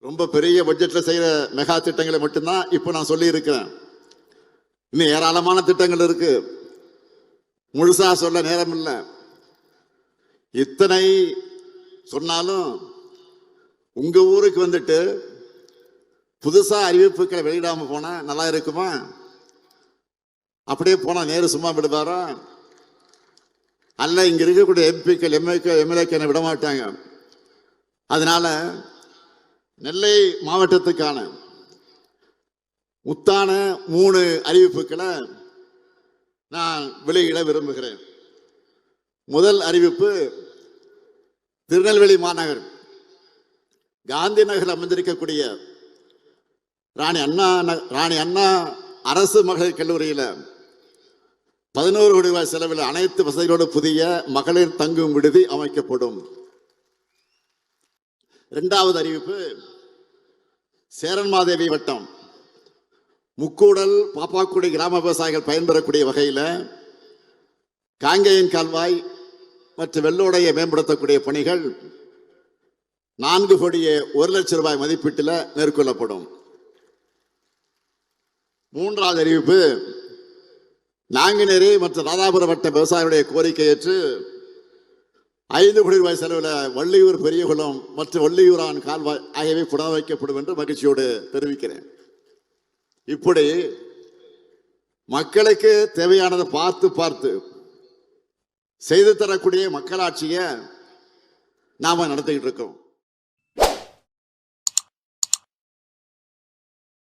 ரொம்ப பெரிய பட்ஜெட்ல செய்யற மெகா திட்டங்களை மட்டும்தான் இப்போ நான் சொல்லி இருக்கிறேன். இன்னும் ஏராளமான திட்டங்கள் இருக்கு, முழுசா சொல்ல நேரம் இல்லை. இத்தனை சொன்னாலும் உங்க ஊருக்கு வந்துட்டு புதுசா அறிவிப்புகளை வெளியிடாம போனா நல்லா இருக்குமா? அப்படியே போனா நேரு சும்மா விடுவாரா? அல்ல, இங்க இருக்கக்கூடிய எம்பிக்கள் எம்எல்ஏக்கள் விட மாட்டாங்க. அதனால நெல்லை மாவட்டத்துக்கான முத்தான 3 அறிவிப்புகளை நான் வெளியிட விரும்புகிறேன். முதல் அறிவிப்பு, திருநெல்வேலி மாநகர் காந்தி நகர் அமைந்திருக்கக்கூடிய ராணி அண்ணா அரசு மகளிர் கல்லூரியில் 11 கோடி ரூபாய் செலவில் அனைத்து வசதிகளோடு புதிய மகளிர் தங்கும் விடுதி அமைக்கப்படும். இரண்டாவது அறிவிப்பு, சேரன்மாதேவி வட்டம் முக்கூடல் பாப்பாக்குடி கிராம விவசாயிகள் பயன்பெறக்கூடிய வகையில் காங்கேயன் கால்வாய் மற்றும் வெள்ளோடையை மேம்படுத்தக்கூடிய பணிகள் 4 கோடியே 1 லட்சம் ரூபாய் மதிப்பீட்டில் மேற்கொள்ளப்படும். மூன்றாவது அறிவிப்பு, நாங்குநேரி மற்றும் ராதாபுரம் வட்ட விவசாயிகளுடைய கோரிக்கை ஏற்று 5 கோடி ரூபாய் செலவில் வள்ளியூர் பெரியகுளம் மற்றும் வள்ளியூரான் கால்வாய் ஆகியவை புனரமைக்கப்படும் என்று மகிழ்ச்சியோடு தெரிவிக்கிறேன். இப்படி மக்களுக்கு தேவையானதை பார்த்து பார்த்து செய்து தரக்கூடிய மக்களாட்சியை நாம நடத்திக்கிட்டு இருக்கோம்.